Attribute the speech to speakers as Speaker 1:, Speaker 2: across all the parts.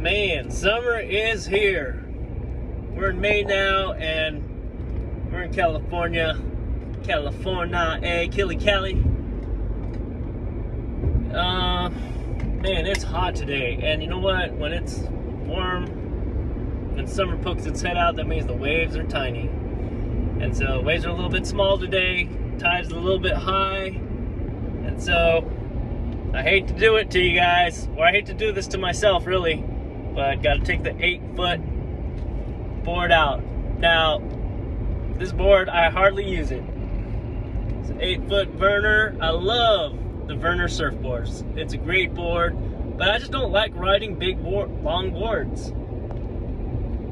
Speaker 1: Man, summer is here. We're in May now, and we're in California. Cali. Man, it's hot today. And you know what? When it's warm and summer pokes its head out, that means the waves are tiny. And so waves are a little bit small today. Tide's a little bit high. And so I hate to do it to you guys, or I hate to do this to myself, really. But got to take the 8-foot board out. Now, this board, I hardly use it. It's an 8-foot Vernor. I love the Vernor surfboards. It's a great board, but I just don't like riding big long boards.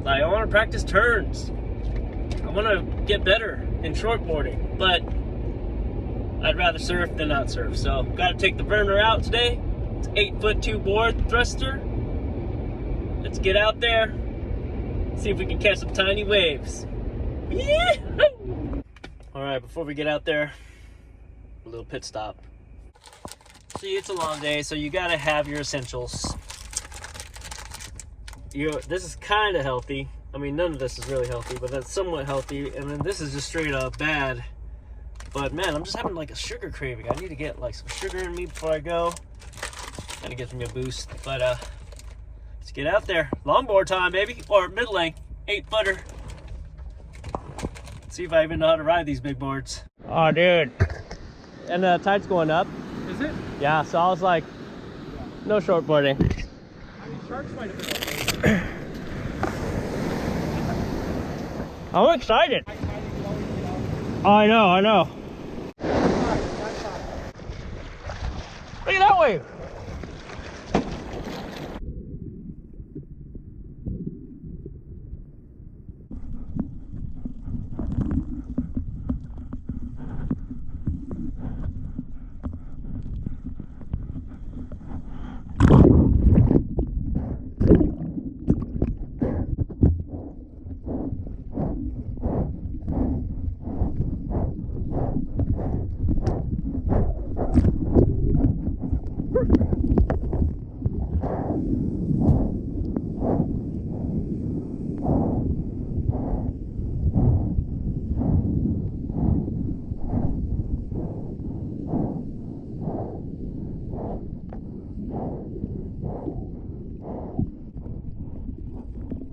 Speaker 1: Like, I want to practice turns. I want to get better in shortboarding, but I'd rather surf than not surf. So, got to take the Vernor out today. It's 8'2" 2 board thruster. Let's get out there, see if we can catch some tiny waves. Yeah! All right, before we get out there, a little pit stop. See, it's a long day, so you gotta have your essentials. This is kind of healthy. I mean, none of this is really healthy, but that's somewhat healthy. And then this is just straight up bad. But man, I'm just having like a sugar craving. I need to get like some sugar in me before I go. Kind of gives me a boost. But let's get out there. Longboard time, baby, or mid-length 8-footer. See if I even know how to ride these big boards. Oh, dude. And the tide's going up.
Speaker 2: Is it?
Speaker 1: Yeah, so I was like, no shortboarding.
Speaker 2: I mean, sharks might have been okay.
Speaker 1: I'm excited. Oh, I know. Look at that wave.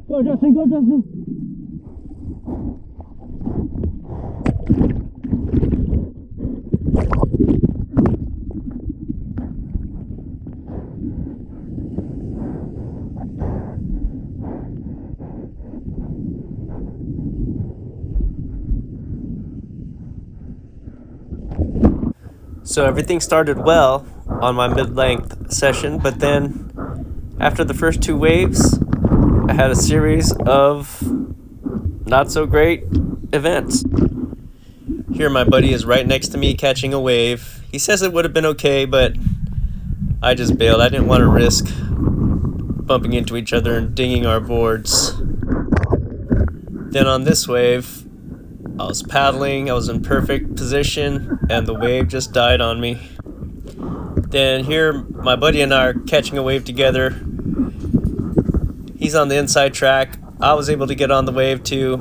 Speaker 1: Go, Justin. So everything started well on my mid-length session, but then after the first 2 waves, I had a series of not so great events. Here my buddy is right next to me catching a wave. He says it would have been okay, but I just bailed. I didn't want to risk bumping into each other and dinging our boards. Then on this wave, I was paddling, I was in perfect position, and the wave just died on me. Then here my buddy and I are catching a wave together. He's on the inside track. I was able to get on the wave too.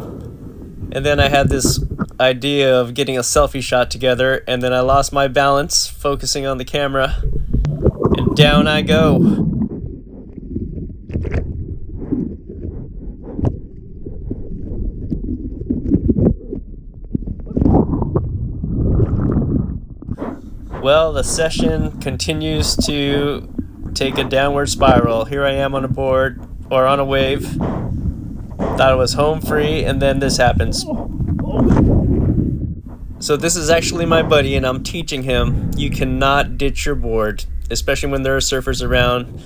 Speaker 1: And then I had this idea of getting a selfie shot together, and then I lost my balance focusing on the camera, and down I go. Well, the session continues to take a downward spiral. Here I am on a board, or on a wave. Thought I was home free, and then this happens. So this is actually my buddy, and I'm teaching him you cannot ditch your board, especially when there are surfers around,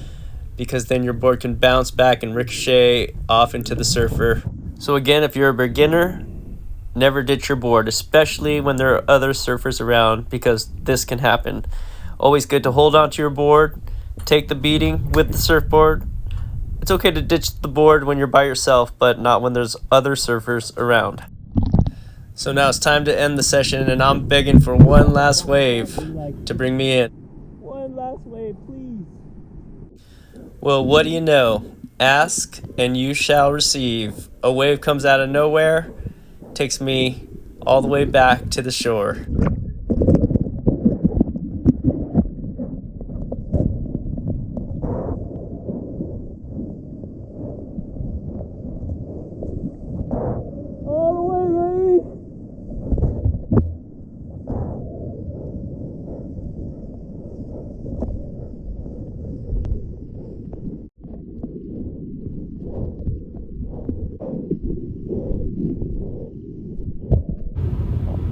Speaker 1: because then your board can bounce back and ricochet off into the surfer. So again, if you're a beginner, never ditch your board, especially when there are other surfers around, because this can happen. Always good to hold onto your board, take the beating with the surfboard. It's okay to ditch the board when you're by yourself, but not when there's other surfers around. So now it's time to end the session, and I'm begging for one last wave to bring me in.
Speaker 2: One last wave, please.
Speaker 1: Well, what do you know? Ask and you shall receive. A wave comes out of nowhere, takes me all the way back to the shore.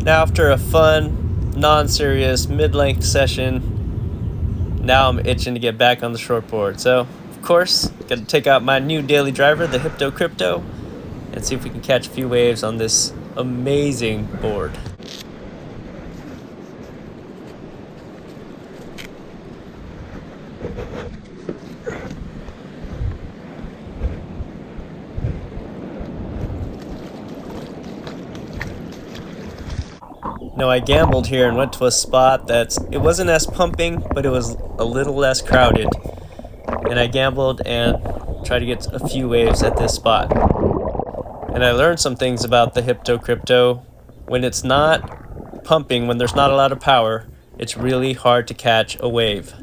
Speaker 1: Now after a fun, non-serious, mid-length session, now I'm itching to get back on the shortboard. So, of course, got to take out my new daily driver, the Hypto Krypto, and see if we can catch a few waves on this amazing board. Now I gambled here and went to a spot it wasn't as pumping, but it was a little less crowded. And I gambled and tried to get a few waves at this spot. And I learned some things about the Hypto Krypto. When it's not pumping, when there's not a lot of power, it's really hard to catch a wave.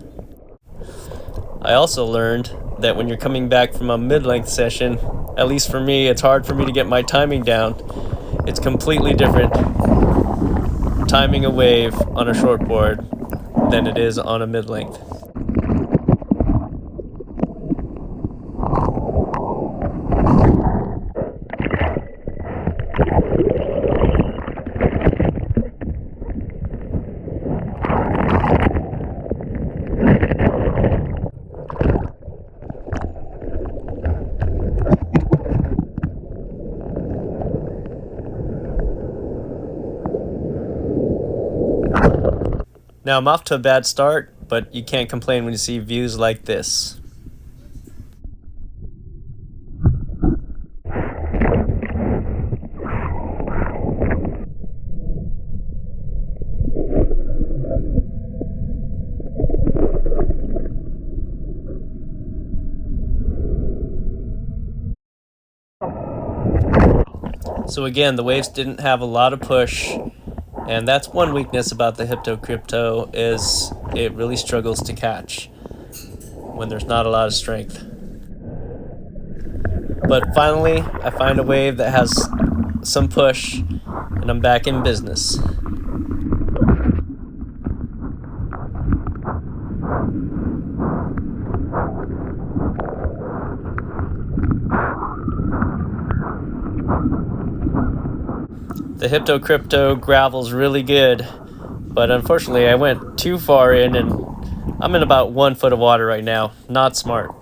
Speaker 1: I also learned that when you're coming back from a mid-length session, at least for me, it's hard for me to get my timing down. It's completely different timing a wave on a shortboard than it is on a mid-length. Now I'm off to a bad start, but you can't complain when you see views like this. So again, the waves didn't have a lot of push. And that's one weakness about the Hypto Krypto, is it really struggles to catch when there's not a lot of strength. But finally, I find a wave that has some push, and I'm back in business. The Hypto Krypto gravel's really good, but unfortunately I went too far in and I'm in about 1 foot of water right now. Not smart.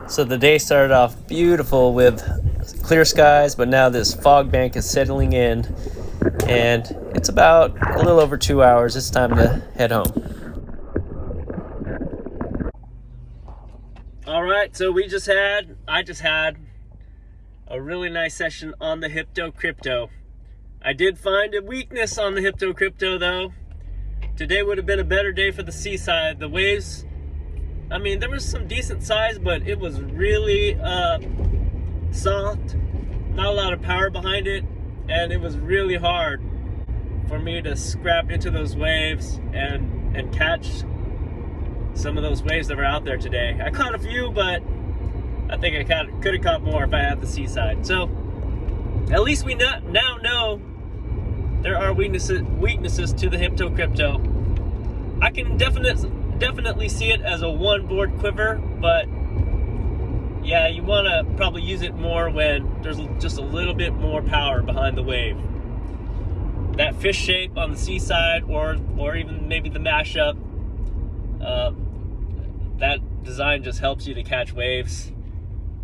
Speaker 1: So the day started off beautiful with clear skies, but now this fog bank is settling in, and it's about a little over 2 hours. It's time to head home. All right, so I just had a really nice session on the Hypto Krypto. I did find a weakness on the Hypto Krypto though. Today would have been a better day for the seaside. The waves, I mean, there was some decent size, but it was really soft, not a lot of power behind it, and it was really hard for me to scrap into those waves and catch some of those waves that were out there today. I caught a few, but I think I could have caught more if I had the seaside. So at least we now know there are weaknesses to the Hypto Krypto. I can definitely see it as a one board quiver, but yeah, you want to probably use it more when there's just a little bit more power behind the wave. That fish shape on the seaside, or even maybe the mashup, that design just helps you to catch waves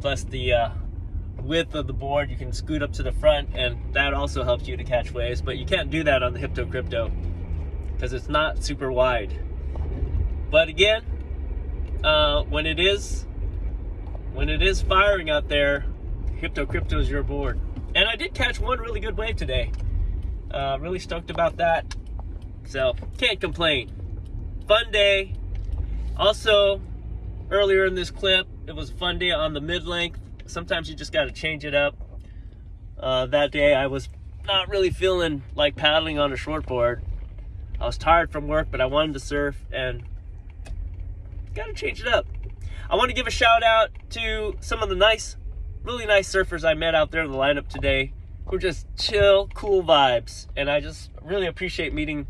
Speaker 1: plus the width of the board. You can scoot up to the front, and that also helps you to catch waves, but you can't do that on the Hypto Krypto because it's not super wide. But again, when it is firing out there, Hypto Krypto is your board. And I did catch one really good wave today. Really stoked about that. So can't complain. Fun day. Also, earlier in this clip, it was a fun day on the mid-length. Sometimes you just got to change it up. That day I was not really feeling like paddling on a shortboard. I was tired from work, but I wanted to surf and got to change it up. I want to give a shout out to some of the really nice surfers I met out there in the lineup today, who are just chill, cool vibes. And I just really appreciate meeting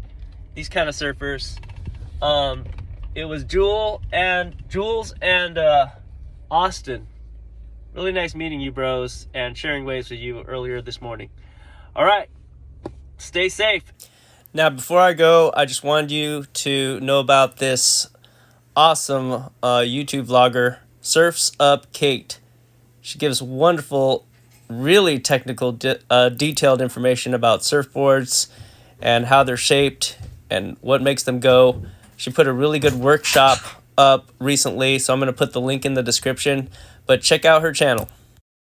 Speaker 1: these kind of surfers. It was Jules and Austin. Really nice meeting you, bros, and sharing waves with you earlier this morning. All right, stay safe. Now, before I go, I just wanted you to know about this awesome YouTube vlogger, Surfs Up Kate. She gives wonderful, really technical, detailed information about surfboards and how they're shaped and what makes them go. She put a really good workshop up recently, so I'm going to put the link in the description. But check out her channel.